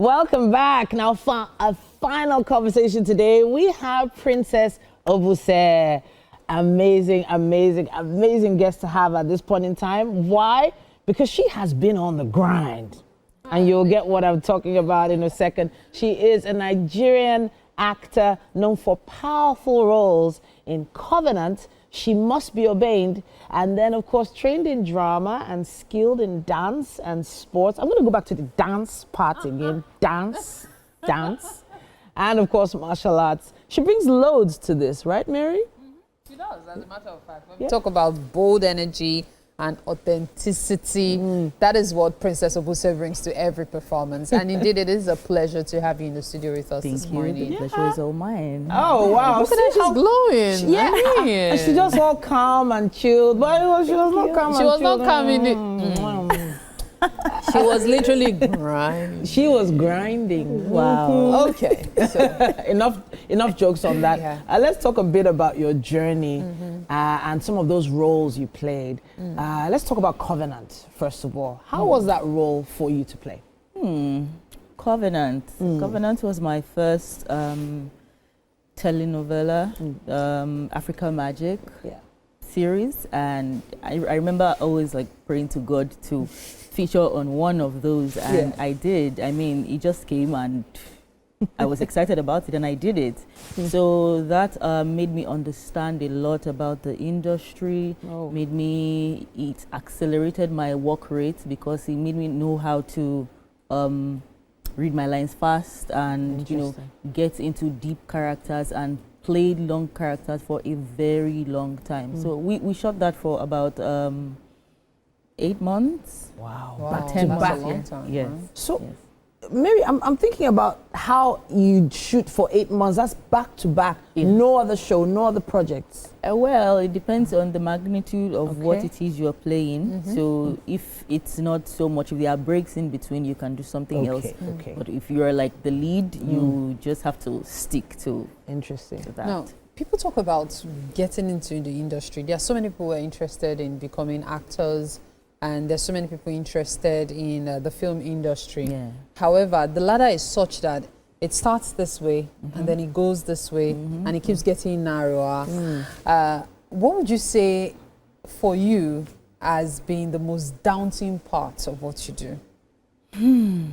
Welcome back. Now for a final conversation today, we have Princess Obuseh. Amazing, amazing, amazing guest to have at this point in time. Why? Because she has been on the grind. And you'll get what I'm talking about in a second. She is a Nigerian actor known for powerful roles in Covenant, She Must Be Obeyed, and then of course trained in drama and skilled in dance and sports. I'm going to go back to the dance part again. Dance, and of course martial arts. She brings loads to this, right, Mary? She does, as a matter of fact. When we talk about bold energy and authenticity, that is what Princess Obuseh brings to every performance. And indeed, it is a pleasure to have you in the studio with us this morning. The pleasure is all mine. Oh, wow. Look at her, she's glowing. Yeah, and she's just all calm and chilled. But she was not calm. She was not calm in it. She was literally grinding. She was grinding. Wow. Okay. So. enough jokes on that. Yeah. Let's talk a bit about your journey and some of those roles you played. Let's talk about Covenant, first of all. How was that role for you to play? Covenant. Covenant was my first telenovela, Africa Magic series, and I remember always like praying to God to feature on one of those, and I did. I mean, it just came and I was excited about it and I did it. So that made me understand a lot about the industry, it accelerated my work rate because it made me know how to read my lines fast and, you know, get into deep characters and played long characters for a very long time. So we shot that for about 8 months. Wow. Back 10 months. That's a long time. Yes. So, Mary, I'm thinking about how you shoot for 8 months. That's back to back. No other show, no other projects. Well, it depends on the magnitude of what it is you're playing. So if it's not so much, if there are breaks in between, you can do something else. But if you're like the lead, you just have to stick to that. Now, people talk about getting into the industry. There are so many people who are interested in becoming actors, and there's so many people interested in the film industry. However, the ladder is such that it starts this way, and then it goes this way, and it keeps getting narrower. What would you say for you as being the most daunting part of what you do?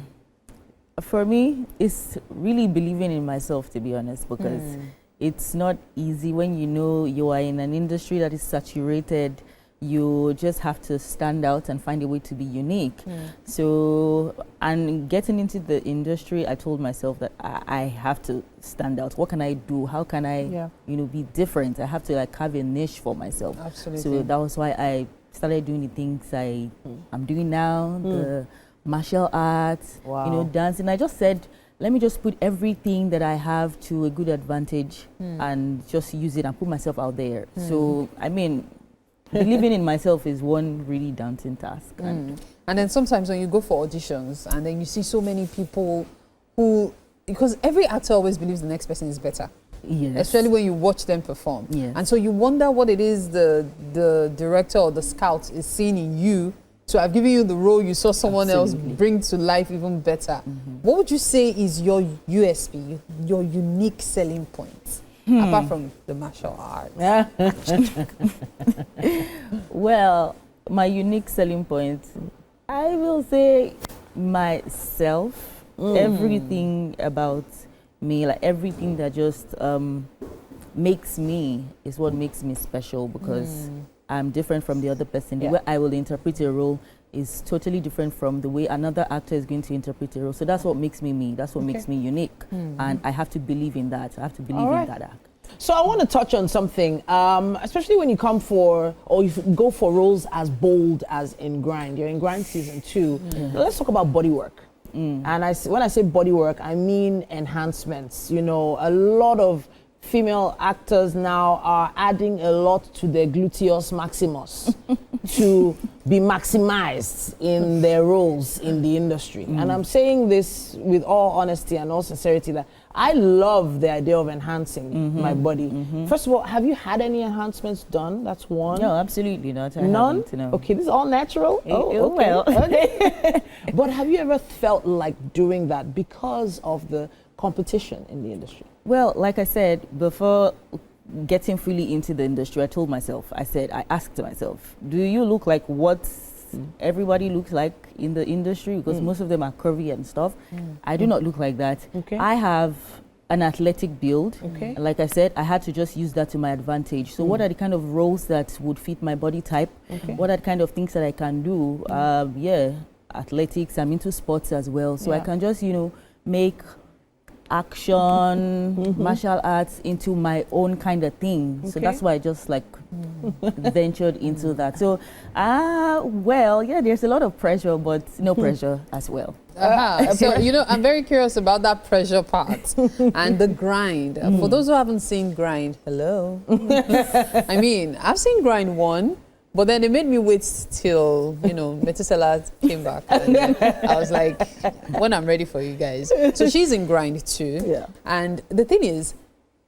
For me, it's really believing in myself, to be honest, because it's not easy when you know you are in an industry that is saturated. You just have to stand out and find a way to be unique. So, and getting into the industry, I told myself that I have to stand out. What can I do? How can I, you know, be different? I have to like have a niche for myself. Absolutely. So that was why I started doing the things I'm doing now, the martial arts, you know, dancing. I just said, let me just put everything that I have to a good advantage and just use it and put myself out there. So, I mean, believing in myself is one really daunting task. And then sometimes when you go for auditions and then you see so many people who, because every actor always believes the next person is better. Especially when you watch them perform. And so you wonder what it is the director or the scout is seeing in you to have given you the role you saw someone else bring to life even better. What would you say is your USP, your unique selling point? Apart from the martial arts. Well, my unique selling point, I will say myself. Everything about me, like everything that just makes me is what makes me special, because I'm different from the other person. The way I will interpret a role is totally different from the way another actor is going to interpret a role. So that's what makes me me. That's what makes me unique. And I have to believe in that. I have to believe in that act. So I want to touch on something, especially when you come for, or you go for roles as bold as in Grind. You're in Grind season 2. Now let's talk about body work. And when I say body work, I mean enhancements. You know, a lot of female actors now are adding a lot to their gluteus maximus to be maximized in their roles in the industry. And I'm saying this with all honesty and all sincerity that I love the idea of enhancing my body. First of all, have you had any enhancements done? That's one. No, absolutely not. None? No. Okay, this is all natural? Oh, okay. Well. Okay. But have you ever felt like doing that because of the competition in the industry? Well, like I said, before getting fully into the industry, I asked myself, do you look like what everybody looks like in the industry? Because most of them are curvy and stuff. I do not look like that. Okay. I have an athletic build. Okay. Like I said, I had to just use that to my advantage. So what are the kind of roles that would fit my body type? Okay. What are the kind of things that I can do? Athletics, I'm into sports as well. So I can just, make action, martial arts into my own kind of thing. So that's why I just ventured into that. So, there's a lot of pressure, but no pressure as well. So, I'm very curious about that pressure part and the grind. For those who haven't seen grind, hello. I mean, I've seen grind 1. But then they made me wait till, Metusela came back. And I was like, when I'm ready for you guys. So she's in Grind 2. Yeah. And the thing is,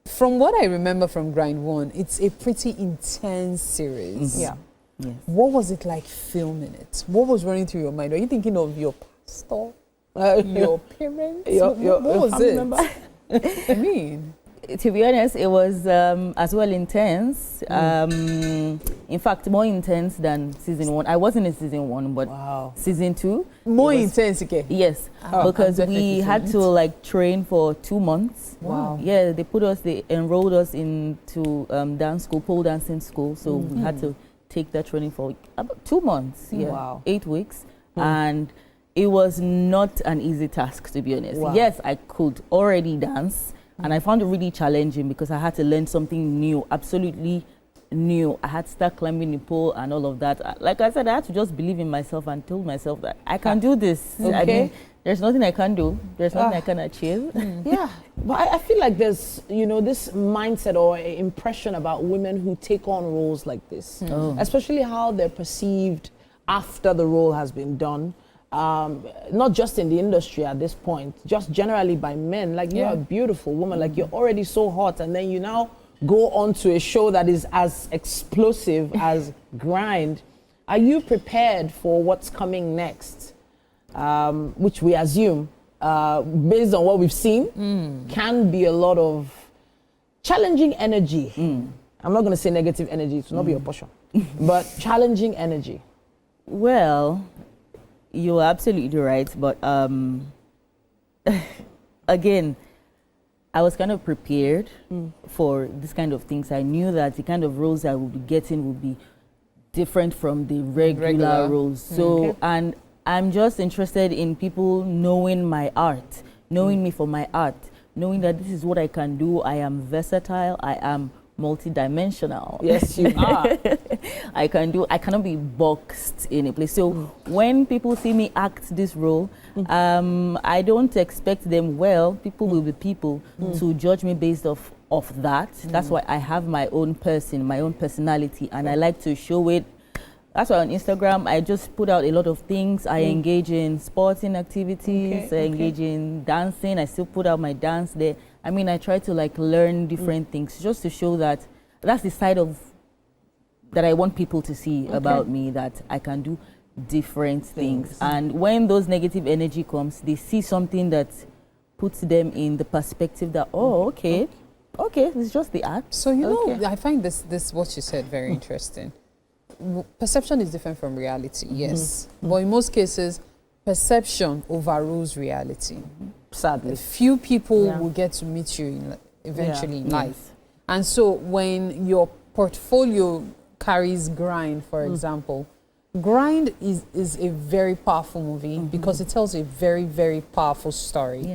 from what I remember from Grind 1, it's a pretty intense series. Yeah. Yes. What was it like filming it? What was running through your mind? Are you thinking of your pastor, your parents? What was it? I mean... To be honest, it was as well intense. In fact, more intense than season 1. I wasn't in season 1, but season 2. More intense, okay? Yes, because we had to train for 2 months. Wow. Yeah, they enrolled us into dance school, pole dancing school. So we had to take that training for about 2 months. Yeah, Wow. 8 weeks. And it was not an easy task, to be honest. Wow. Yes, I could already dance. And I found it really challenging because I had to learn something new, absolutely new. I had to start climbing the pole and all of that. Like I said, I had to just believe in myself and told myself that I can do this. Okay. I mean, there's nothing I can do. There's nothing I can achieve. Yeah, but I feel like there's, this mindset or impression about women who take on roles like this, especially how they're perceived after the role has been done. Not just in the industry at this point, just generally by men. Like, you're a beautiful woman, like you're already so hot, and then you now go on to a show that is as explosive as Grind. Are you prepared for what's coming next? Which we assume, based on what we've seen, can be a lot of challenging energy. I'm not going to say negative energy, it will not be your portion, but challenging energy. Well, you're absolutely right, but again, I was kind of prepared for this kind of things. I knew that the kind of roles I would be getting would be different from the regular roles. So, and I'm just interested in people knowing my art, knowing me for my art, knowing that this is what I can do. I am versatile. I am multidimensional. Yes, you are. I cannot be boxed in a place. So when people see me act this role, I don't expect them, people will be people, to judge me based off that. That's why I have my own person, my own personality, and I like to show it. That's why on Instagram, I just put out a lot of things. I engage in sporting activities, I engage in dancing. I still put out my dance there. I mean, I try to learn different things just to show that that's the side of that I want people to see about me, that I can do different things. And when those negative energy comes, they see something that puts them in the perspective that, okay, it's just the art. So, I find this what you said very interesting. Perception is different from reality, yes. But in most cases, perception overrules reality. Sadly. Few people will get to meet you eventually in life. And so when your portfolio carries Grind, for example, Grind is a very powerful movie because it tells a very, very powerful story.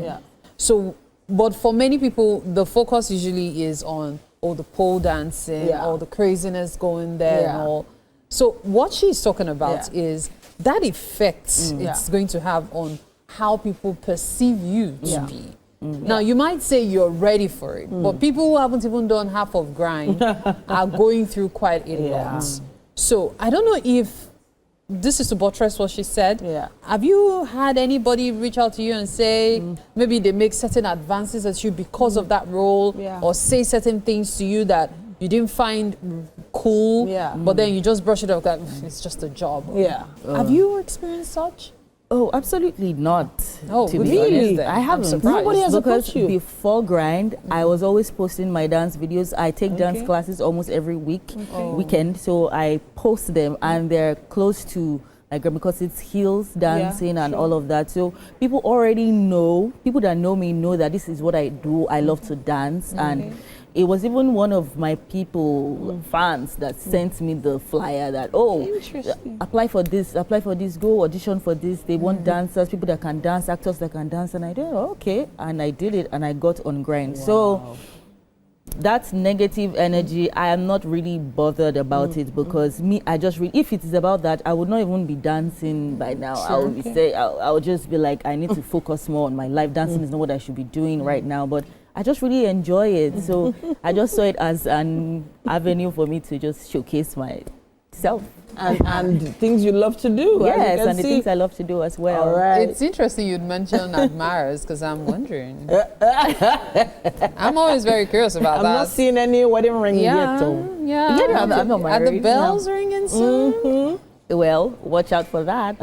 So, but for many people, the focus usually is on all the pole dancing, all the craziness going there and all. So what she's talking about is that effect it's going to have on how people perceive you to be. Now, you might say you're ready for it, but people who haven't even done half of grind are going through quite a lot. So I don't know if this is to buttress what she said. Have you had anybody reach out to you and say maybe they make certain advances at you because of that role, or say certain things to you that you didn't find cool, but then you just brush it off like it's just a job? Have you experienced such? Oh, absolutely not. Oh, to be really? honest. I haven't. Nobody has approached you. Before grind, I was always posting my dance videos. I take dance classes almost every weekend. So I post them, and they're close to like because it's heels dancing and all of that. So people already know. People that know me know that this is what I do. I love to dance, and it was even one of my fans that sent me the flyer that, apply for this, go audition for this. They want dancers, people that can dance, actors that can dance. And I did, okay. And I did it, and I got on grind. So that negative energy, I am not really bothered about it, because I just if it is about that, I would not even be dancing by now. I would just be like, I need to focus more on my life. Dancing is not what I should be doing right now. But I just really enjoy it. So I just saw it as an avenue for me to just showcase myself. And things you love to do. Yes, and the things I love to do as well. All right. It's interesting you'd mention admirers, because I'm wondering. I'm always very curious about that. I'm not seeing any wedding ring yet. I'm not married. Are the bells ringing soon? Well, watch out for that.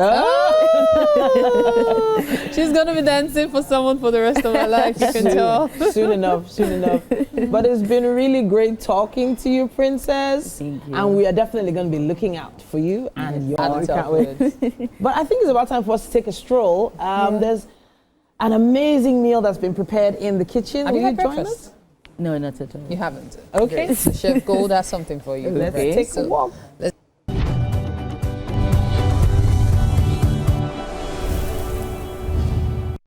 She's going to be dancing for someone for the rest of her life, you can tell. Soon enough. But it's been really great talking to you, Princess. Thank you. And we are definitely going to be looking out for you and your can't wait. But I think it's about time for us to take a stroll. There's an amazing meal that's been prepared in the kitchen. Have Will you had join breakfast? us? No, not at all. You haven't? Okay. Great. Chef Gold has something for you. Let's take a walk. Let's